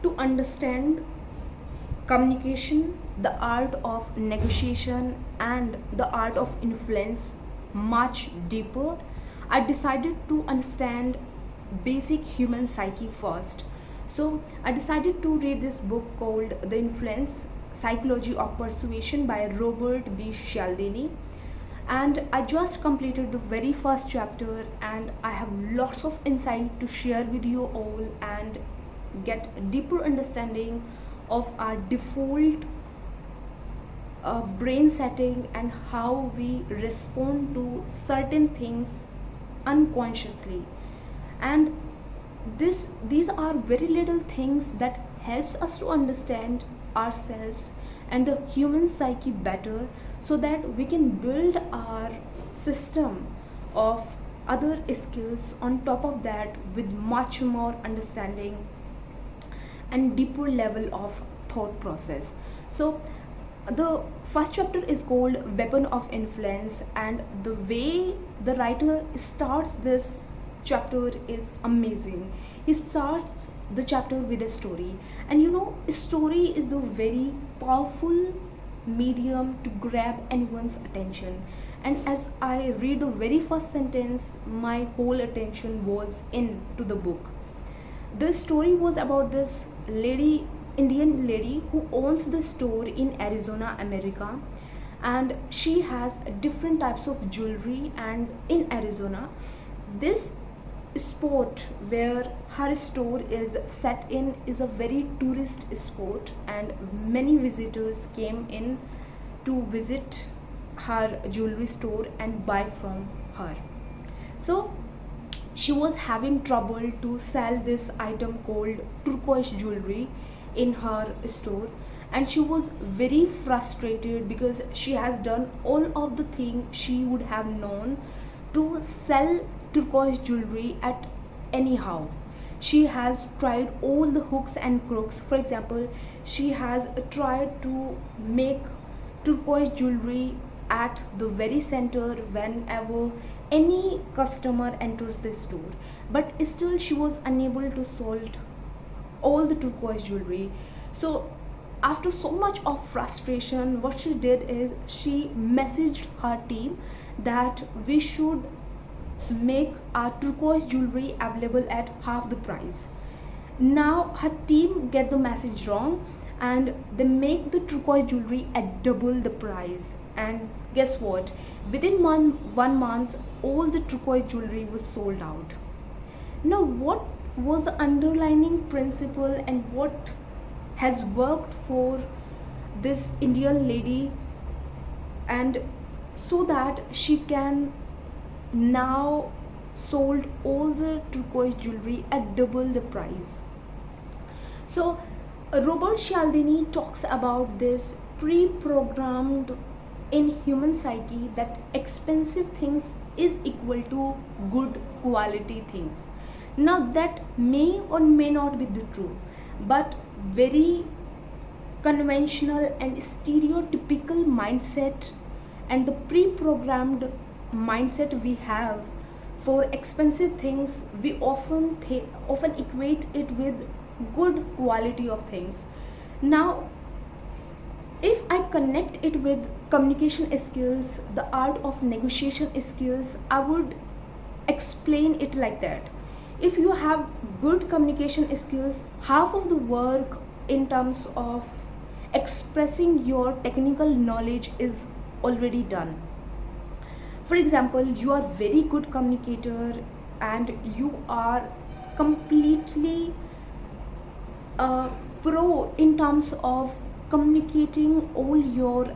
to understand communication, the art of negotiation, and the art of influence much deeper, I decided to understand basic human psyche first. So I decided to read this book called The Influence Psychology of Persuasion by Robert Cialdini. And I just completed the very first chapter, and I have lots of insight to share with you all and get a deeper understanding of our default brain setting and how we respond to certain things unconsciously. And these are very little things that helps us to understand ourselves and the human psyche better, so that we can build our system of other skills on top of that with much more understanding and deeper level of thought process. So the first chapter is called Weapon of Influence, and the way the writer starts this chapter is amazing. He starts the chapter with a story, and a story is the very powerful medium to grab anyone's attention. And as I read the very first sentence, my whole attention was into the book. The story was about this lady, Indian lady, who owns the store in Arizona, America, and she has different types of jewelry. And in Arizona, this spot where her store is set in is a very tourist spot, and many visitors came in to visit her jewelry store and buy from her. So she was having trouble to sell this item called turquoise jewelry in her store, and she was very frustrated because she has done all of the things she would have known to sell turquoise jewelry at anyhow. She has tried all the hooks and crooks. For example, she has tried to make turquoise jewelry at the very center whenever any customer enters the store, but still she was unable to solve all the turquoise jewelry. So after so much of frustration, what she did is she messaged her team that we should make our turquoise jewelry available at half the price. Now her team get the message wrong, and they make the turquoise jewelry at double the price. And guess what, within 1 month all the turquoise jewelry was sold out. Now what was the underlying principle, and what has worked for this Indian lady, and so that she can now sold all the turquoise jewelry at double the price? So Robert Cialdini talks about this pre-programmed in human psyche that expensive things is equal to good quality things. Now that may or may not be the true, but very conventional and stereotypical mindset and the pre-programmed mindset we have for expensive things, we often equate it with good quality of things. Now if I connect it with communication skills, the art of negotiation skills, I would explain it like that. If you have good communication skills, half of the work in terms of expressing your technical knowledge is already done. For example, you are very good communicator and you are completely pro in terms of communicating all your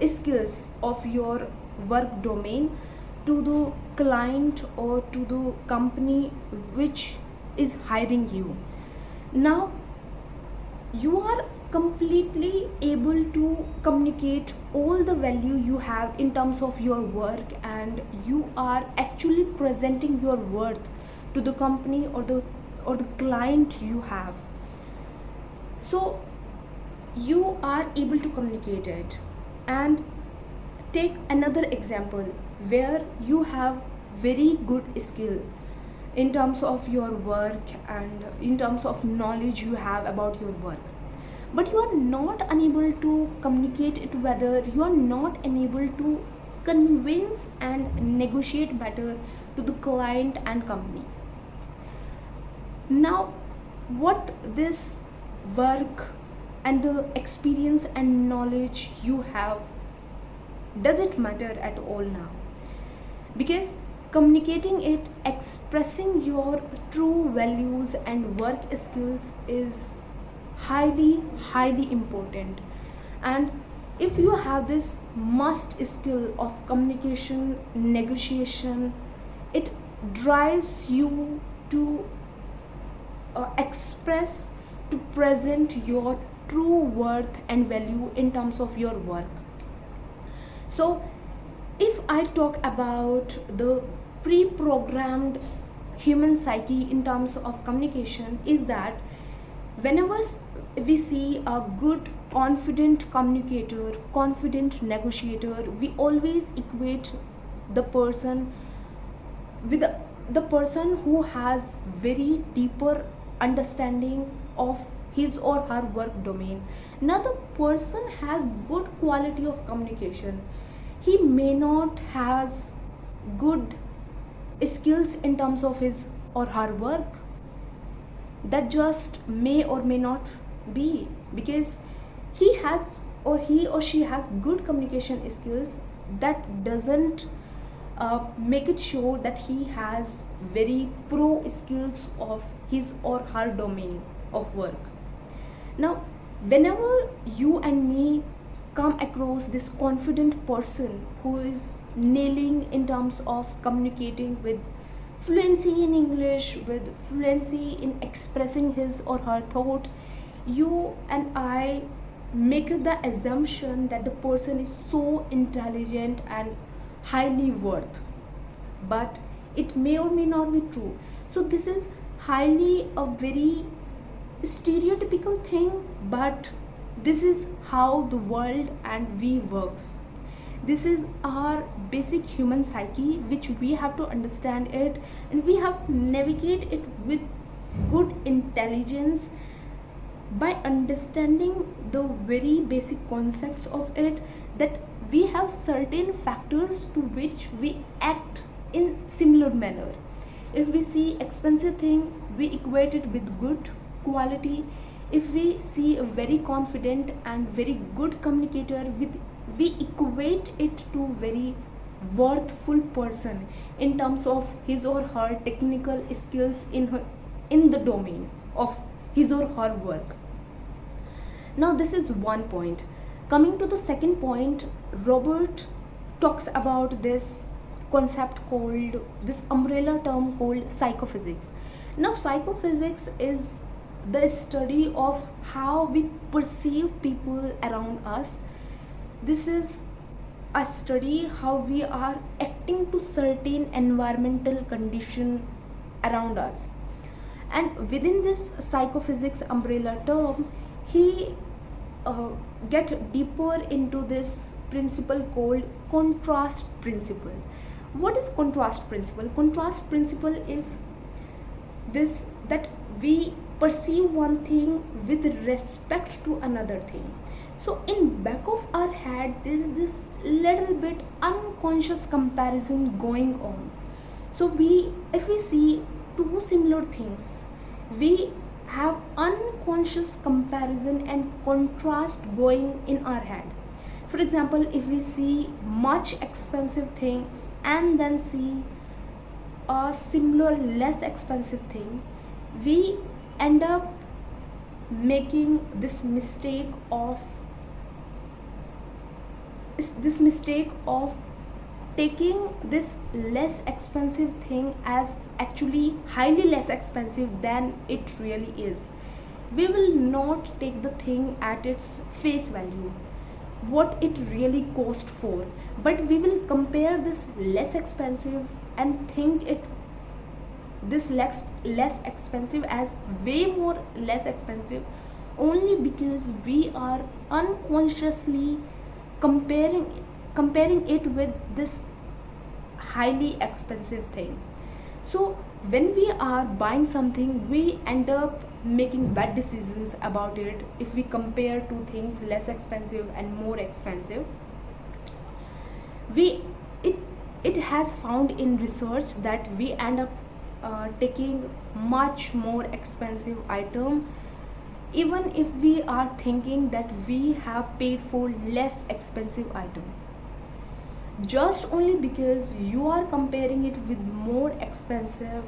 skills of your work domain to the client or to the company which is hiring you. Now you are completely able to communicate all the value you have in terms of your work, and you are actually presenting your worth to the company or the client you have. So you are able to communicate it. And take another example where you have very good skill in terms of your work and in terms of knowledge you have about your work, but you are not unable to communicate it, whether you are not unable to convince and negotiate better to the client and company. Now, what this work and the experience and knowledge you have, does it matter at all now? Because communicating it, expressing your true values and work skills is highly important. And if you have this must skill of communication, negotiation, it drives you to express, to present your true worth and value in terms of your work. So if I talk about the pre-programmed human psyche in terms of communication, is that whenever we see a good confident communicator, confident negotiator, we always equate the person with the person who has very deeper understanding of his or her work domain. Now the person has good quality of communication, he may not has good skills in terms of his or her work, that just may or may not be, because he has or he or she has good communication skills, that doesn't make it show that he has very pro skills of his or her domain of work. Now whenever you and me come across this confident person who is nailing in terms of communicating with fluency in English, with fluency in expressing his or her thought, you and I make the assumption that the person is so intelligent and highly worth, but it may or may not be true. So this is highly a very stereotypical thing, but this is how the world and we works. This is our basic human psyche, which we have to understand it, and we have to navigate it with good intelligence by understanding the very basic concepts of it, that we have certain factors to which we act in similar manner. If we see expensive thing, we equate it with good quality. If we see a very confident and very good communicator, we equate it to very worthful person in terms of his or her technical skills in the domain of his or her work. Now this is one point. Coming to the second point, Robert talks about this concept called, this umbrella term called psychophysics. Now psychophysics is the study of how we perceive people around us. This is a study how we are acting to certain environmental condition around us. And within this psychophysics umbrella term, he get deeper into this principle called contrast principle. What is contrast principle? Contrast principle is this, that we perceive one thing with respect to another thing. So in back of our head there is this little bit unconscious comparison going on. So if we see two similar things, we have unconscious comparison and contrast going in our head. For example, if we see much expensive thing and then see a similar less expensive thing, we end up making this mistake of taking this less expensive thing as actually highly less expensive than it really is. We will not take the thing at its face value, what it really cost for, but we will compare this less expensive and think it this less expensive as way more less expensive, only because we are unconsciously comparing it with this highly expensive thing. So when we are buying something, we end up making bad decisions about it. If we compare two things, less expensive and more expensive, we it it has found in research that we end up taking much more expensive item, even if we are thinking that we have paid for less expensive item, just only because you are comparing it with more expensive.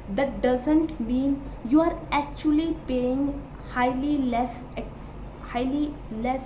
That doesn't mean you are actually paying highly less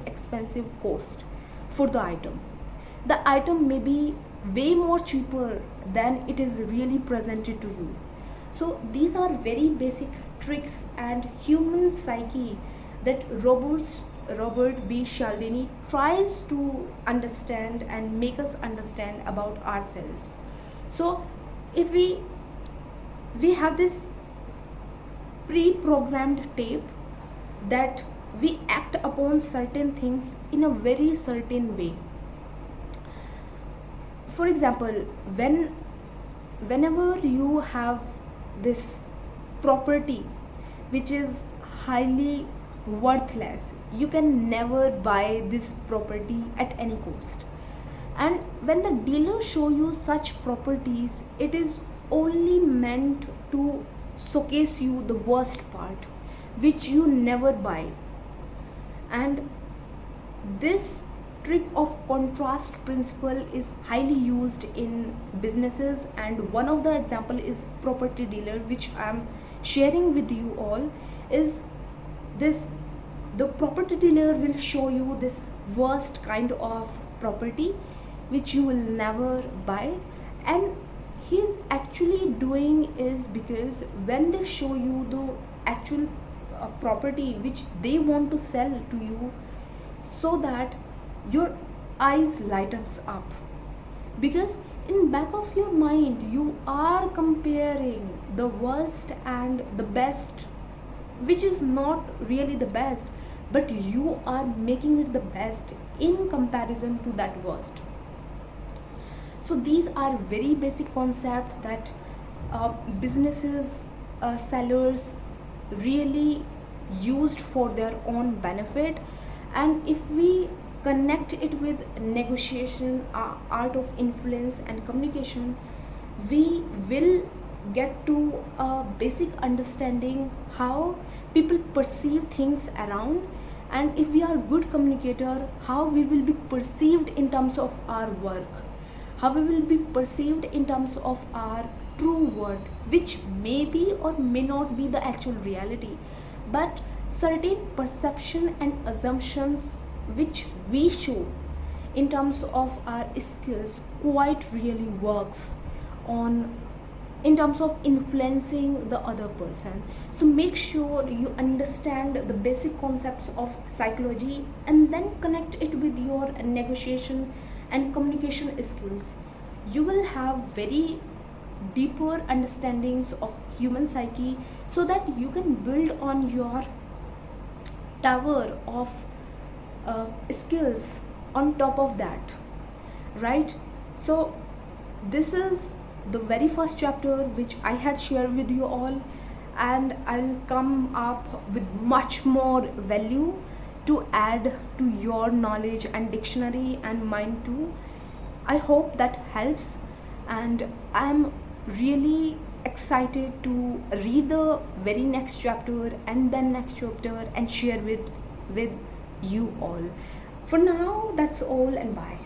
expensive cost for the item. The item may be way more cheaper than it is really presented to you. So these are very basic tricks and human psyche that Robert B. Cialdini tries to understand and make us understand about ourselves. So if we have this pre-programmed tape that we act upon certain things in a very certain way. For example, whenever you have this property which is highly worthless, you can never buy this property at any cost. And when the dealer show you such properties, it is only meant to showcase you the worst part, which you never buy. And this trick of contrast principle is highly used in businesses, and one of the example is property dealer, which I am sharing with you all. Is this the property dealer will show you this worst kind of property which you will never buy, and he's actually doing is because when they show you the actual property which they want to sell to you, so that your eyes lightens up, because in back of your mind you are comparing the worst and the best, which is not really the best, but you are making it the best in comparison to that worst. So these are very basic concepts that businesses, sellers really used for their own benefit. And if we connect it with negotiation, art of influence and communication, we will get to a basic understanding how people perceive things around, and if we are good communicator, how we will be perceived in terms of our work, how we will be perceived in terms of our true worth, which may be or may not be the actual reality, but certain perception and assumptions which we show in terms of our skills quite really works on in terms of influencing the other person. So make sure you understand the basic concepts of psychology and then connect it with your negotiation and communication skills. You will have very deeper understandings of human psyche, so that you can build on your tower of skills on top of that, right? So this is the very first chapter which I had shared with you all, and I'll come up with much more value to add to your knowledge and dictionary and mine too. I hope that helps, and I'm really excited to read the very next chapter and then next chapter and share with you all. For now, that's all, and bye.